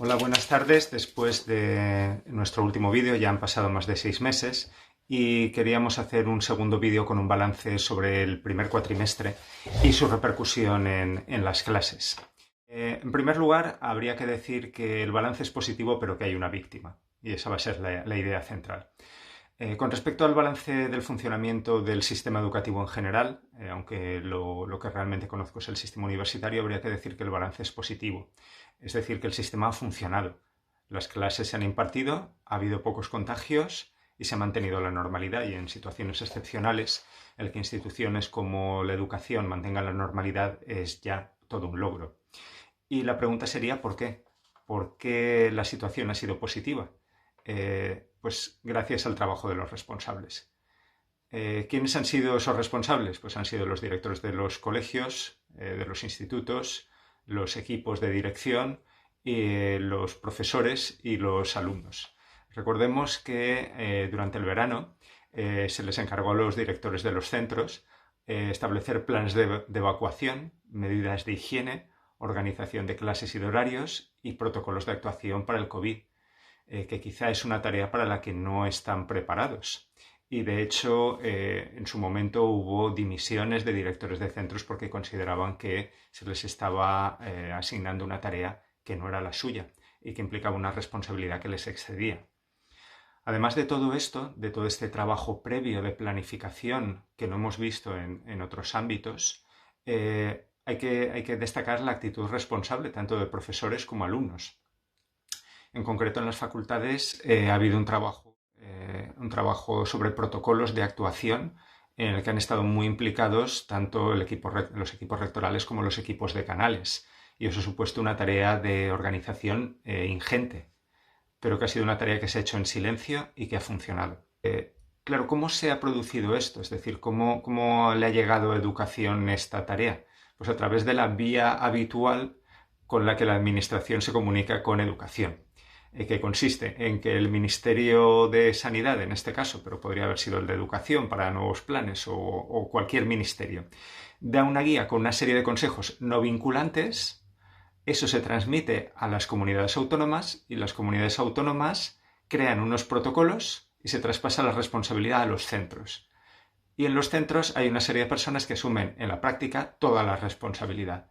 Hola, buenas tardes. Después de nuestro último vídeo ya han pasado más de 6 meses y queríamos hacer un segundo vídeo con un balance sobre el primer cuatrimestre y su repercusión en las clases. En primer lugar, habría que decir que el balance es positivo, pero que hay una víctima, y esa va a ser la idea central. Con respecto al balance del funcionamiento del sistema educativo en general, aunque lo que realmente conozco es el sistema universitario, habría que decir que el balance es positivo. Es decir, que el sistema ha funcionado. Las clases se han impartido, ha habido pocos contagios y se ha mantenido la normalidad, y en situaciones excepcionales el que instituciones como la educación mantengan la normalidad es ya todo un logro. Y la pregunta sería ¿por qué? ¿Por qué la situación ha sido positiva? Pues gracias al trabajo de los responsables. ¿Quiénes han sido esos responsables? Pues han sido los directores de los colegios, de los institutos, los equipos de dirección, los profesores y los alumnos. Recordemos que durante el verano se les encargó a los directores de los centros establecer planes de evacuación, medidas de higiene, organización de clases y de horarios y protocolos de actuación para el COVID, que quizá es una tarea para la que no están preparados. Y de hecho, en su momento hubo dimisiones de directores de centros porque consideraban que se les estaba asignando una tarea que no era la suya y que implicaba una responsabilidad que les excedía. Además de todo esto, de todo este trabajo previo de planificación que no hemos visto en otros ámbitos, hay que destacar la actitud responsable tanto de profesores como alumnos. En concreto, en las facultades ha habido un trabajo sobre protocolos de actuación en el que han estado muy implicados tanto los equipos rectorales como los equipos decanales. Y eso ha supuesto una tarea de organización ingente, pero que ha sido una tarea que se ha hecho en silencio y que ha funcionado. Claro, ¿cómo se ha producido esto? Es decir, ¿cómo le ha llegado a educación esta tarea? Pues a través de la vía habitual con la que la administración se comunica con educación, que consiste en que el Ministerio de Sanidad, en este caso, pero podría haber sido el de Educación para nuevos planes o cualquier ministerio, da una guía con una serie de consejos no vinculantes. Eso se transmite a las comunidades autónomas y las comunidades autónomas crean unos protocolos y se traspasa la responsabilidad a los centros. Y en los centros hay una serie de personas que asumen en la práctica toda la responsabilidad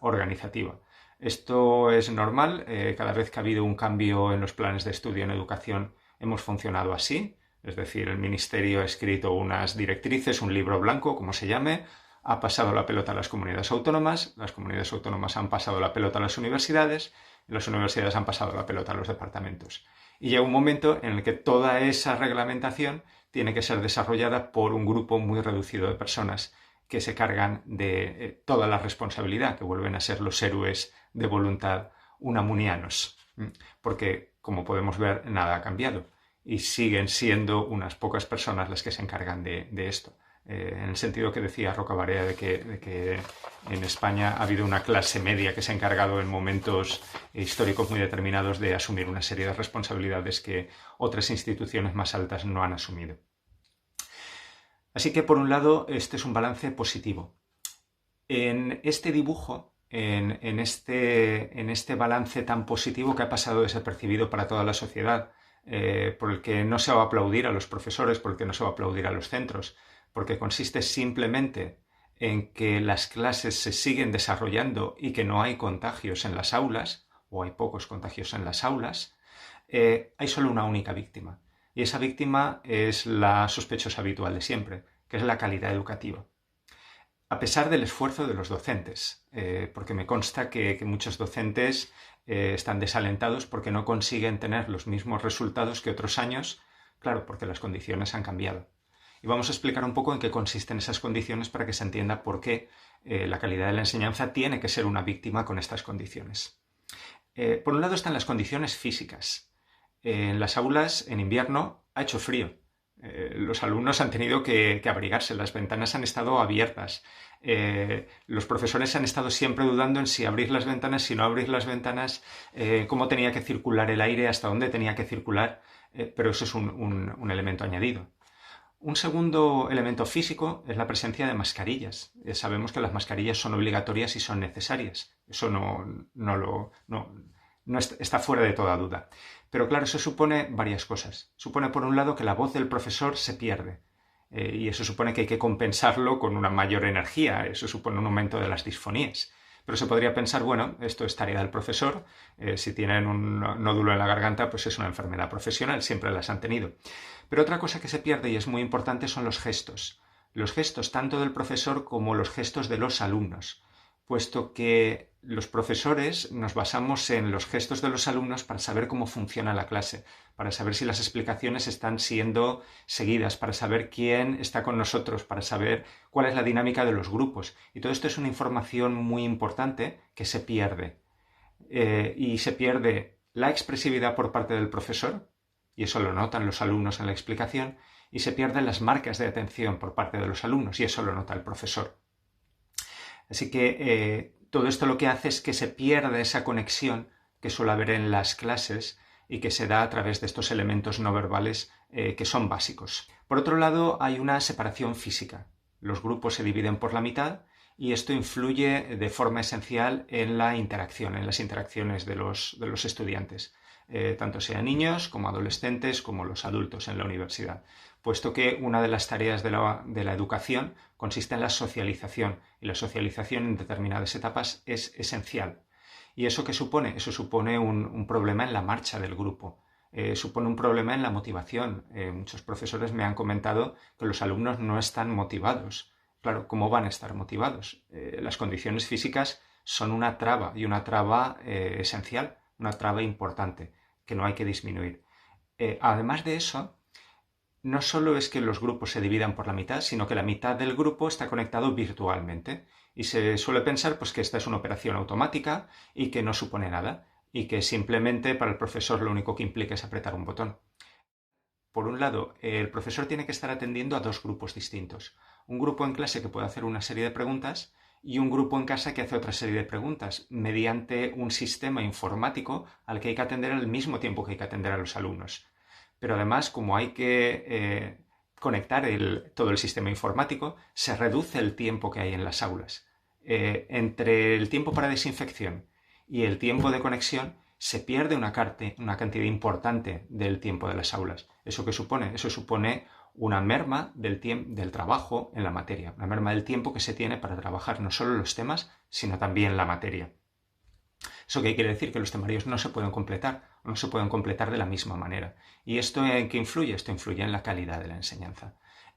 organizativa. Esto es normal, cada vez que ha habido un cambio en los planes de estudio en educación hemos funcionado así, es decir, el Ministerio ha escrito unas directrices, un libro blanco, como se llame, ha pasado la pelota a las comunidades autónomas han pasado la pelota a las universidades y las universidades han pasado la pelota a los departamentos. Y llega un momento en el que toda esa reglamentación tiene que ser desarrollada por un grupo muy reducido de personas que se cargan de toda la responsabilidad, que vuelven a ser los héroes de voluntad unamunianos. Porque, como podemos ver, nada ha cambiado y siguen siendo unas pocas personas las que se encargan de esto. En el sentido que decía Rocabarea de que en España ha habido una clase media que se ha encargado en momentos históricos muy determinados de asumir una serie de responsabilidades que otras instituciones más altas no han asumido. Así que, por un lado, este es un balance positivo. En este dibujo, en este balance tan positivo que ha pasado desapercibido para toda la sociedad, por el que no se va a aplaudir a los profesores, por el que no se va a aplaudir a los centros, porque consiste simplemente en que las clases se siguen desarrollando y que no hay contagios en las aulas, o hay pocos contagios en las aulas, hay solo una única víctima. Y esa víctima es la sospechosa habitual de siempre, que es la calidad educativa. A pesar del esfuerzo de los docentes, porque me consta que muchos docentes están desalentados porque no consiguen tener los mismos resultados que otros años, claro, porque las condiciones han cambiado. Y vamos a explicar un poco en qué consisten esas condiciones para que se entienda por qué la calidad de la enseñanza tiene que ser una víctima con estas condiciones. Por un lado están las condiciones físicas. En las aulas, en invierno, ha hecho frío. Los alumnos han tenido que abrigarse, las ventanas han estado abiertas. Los profesores han estado siempre dudando en si abrir las ventanas, si no abrir las ventanas, cómo tenía que circular el aire, hasta dónde tenía que circular, pero eso es un elemento añadido. Un segundo elemento físico es la presencia de mascarillas. Sabemos que las mascarillas son obligatorias y son necesarias. Eso está fuera de toda duda. Pero claro, eso supone varias cosas. Supone, por un lado, que la voz del profesor se pierde. Y eso supone que hay que compensarlo con una mayor energía. Eso supone un aumento de las disfonías. Pero se podría pensar, bueno, esto es tarea del profesor. Si tienen un nódulo en la garganta, pues es una enfermedad profesional. Siempre las han tenido. Pero otra cosa que se pierde y es muy importante son los gestos. Los gestos tanto del profesor como los gestos de los alumnos, puesto que los profesores nos basamos en los gestos de los alumnos para saber cómo funciona la clase, para saber si las explicaciones están siendo seguidas, para saber quién está con nosotros, para saber cuál es la dinámica de los grupos. Y todo esto es una información muy importante que se pierde. Y se pierde la expresividad por parte del profesor, y eso lo notan los alumnos en la explicación, y se pierden las marcas de atención por parte de los alumnos, y eso lo nota el profesor. Así que todo esto lo que hace es que se pierda esa conexión que suele haber en las clases y que se da a través de estos elementos no verbales que son básicos. Por otro lado, hay una separación física. Los grupos se dividen por la mitad y esto influye de forma esencial en la interacción, en las interacciones de los estudiantes, tanto sean niños como adolescentes como los adultos en la universidad, puesto que una de las tareas de la educación consiste en la socialización, y la socialización en determinadas etapas es esencial. ¿Y eso qué supone? Eso supone un problema en la marcha del grupo. Supone un problema en la motivación. Muchos profesores me han comentado que los alumnos no están motivados. Claro, ¿cómo van a estar motivados? Las condiciones físicas son una traba, y una traba esencial, una traba importante, que no hay que disminuir. Además de eso, no solo es que los grupos se dividan por la mitad, sino que la mitad del grupo está conectado virtualmente. Y se suele pensar pues, que esta es una operación automática y que no supone nada, y que simplemente para el profesor lo único que implica es apretar un botón. Por un lado, el profesor tiene que estar atendiendo a dos grupos distintos. Un grupo en clase que puede hacer una serie de preguntas y un grupo en casa que hace otra serie de preguntas mediante un sistema informático al que hay que atender al mismo tiempo que hay que atender a los alumnos. Pero además, como hay que conectar todo el sistema informático, se reduce el tiempo que hay en las aulas. Entre el tiempo para desinfección y el tiempo de conexión se pierde una cantidad importante del tiempo de las aulas. ¿Eso qué supone? Eso supone una merma del trabajo en la materia, una merma del tiempo que se tiene para trabajar no solo los temas, sino también la materia. ¿Eso qué quiere decir? Que los temarios no se pueden completar, o no se pueden completar de la misma manera. ¿Y esto en qué influye? Esto influye en la calidad de la enseñanza.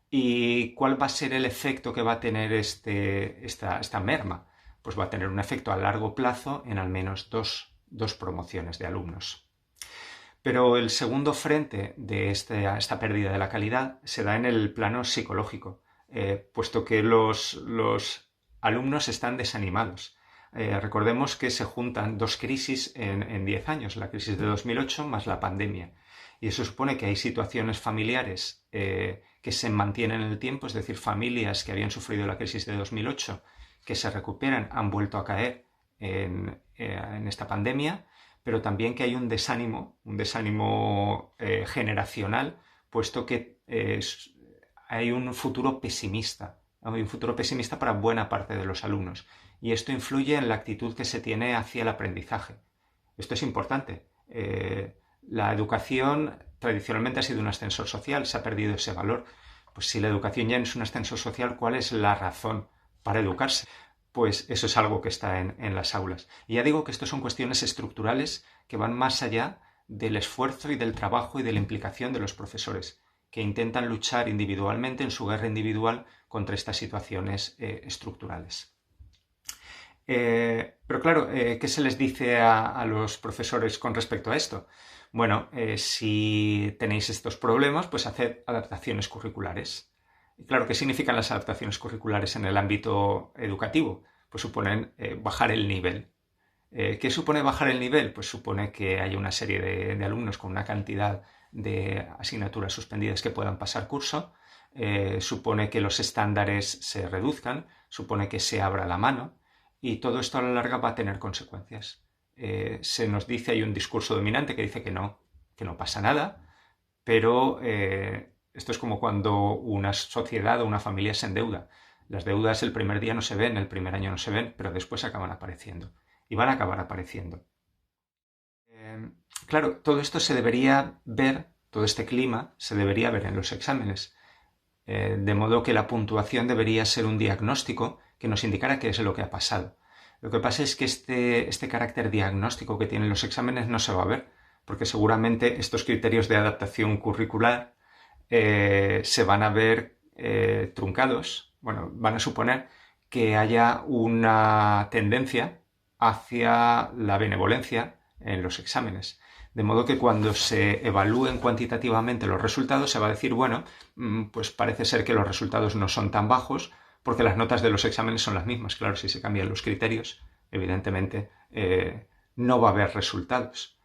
¿Y cuál va a ser el efecto que va a tener esta merma? Pues va a tener un efecto a largo plazo en al menos dos promociones de alumnos. Pero el segundo frente de esta pérdida de la calidad se da en el plano psicológico, puesto que los alumnos están desanimados. Recordemos que se juntan dos crisis en 10 años, la crisis de 2008 más la pandemia. Y eso supone que hay situaciones familiares que se mantienen en el tiempo, es decir, familias que habían sufrido la crisis de 2008, que se recuperan, han vuelto a caer en esta pandemia, pero también que hay un desánimo generacional, puesto que hay un futuro pesimista. Hay un futuro pesimista para buena parte de los alumnos. Y esto influye en la actitud que se tiene hacia el aprendizaje. Esto es importante. La educación tradicionalmente ha sido un ascensor social, se ha perdido ese valor. Pues si la educación ya no es un ascensor social, ¿cuál es la razón para educarse? Pues eso es algo que está en las aulas. Y ya digo que esto son cuestiones estructurales que van más allá del esfuerzo y del trabajo y de la implicación de los profesores, que intentan luchar individualmente en su guerra individual contra estas situaciones estructurales. Pero claro, ¿qué se les dice a los profesores con respecto a esto? Bueno, si tenéis estos problemas, pues haced adaptaciones curriculares. Claro, ¿qué significan las adaptaciones curriculares en el ámbito educativo? Pues suponen bajar el nivel. ¿Qué supone bajar el nivel? Pues supone que haya una serie de alumnos con una cantidad de asignaturas suspendidas que puedan pasar curso, supone que los estándares se reduzcan, supone que se abra la mano, y todo esto a la larga va a tener consecuencias. Se nos dice, hay un discurso dominante que dice que no pasa nada, pero Esto es como cuando una sociedad o una familia se endeuda. Las deudas el primer día no se ven, el primer año no se ven, pero después acaban apareciendo. Y van a acabar apareciendo. Claro, todo esto se debería ver, todo este clima se debería ver en los exámenes. De modo que la puntuación debería ser un diagnóstico que nos indicara qué es lo que ha pasado. Lo que pasa es que este carácter diagnóstico que tienen los exámenes no se va a ver, porque seguramente estos criterios de adaptación curricular se van a ver truncados. Bueno, van a suponer que haya una tendencia hacia la benevolencia en los exámenes. De modo que cuando se evalúen cuantitativamente los resultados se va a decir, bueno, pues parece ser que los resultados no son tan bajos porque las notas de los exámenes son las mismas. Claro, si se cambian los criterios, evidentemente no va a haber resultados.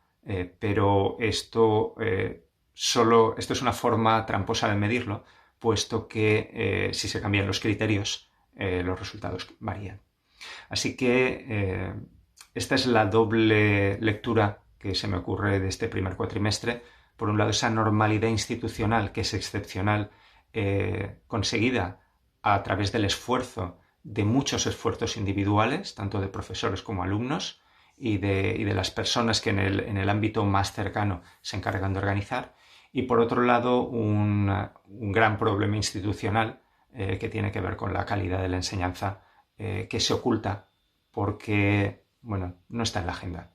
Pero esto esto es una forma tramposa de medirlo, puesto que si se cambian los criterios, los resultados varían. Así que esta es la doble lectura que se me ocurre de este primer cuatrimestre. Por un lado, esa normalidad institucional que es excepcional, conseguida a través del esfuerzo, de muchos esfuerzos individuales, tanto de profesores como alumnos, y de las personas que en el ámbito más cercano se encargan de organizar. Y por otro lado, un gran problema institucional que tiene que ver con la calidad de la enseñanza, que se oculta porque, bueno, no está en la agenda.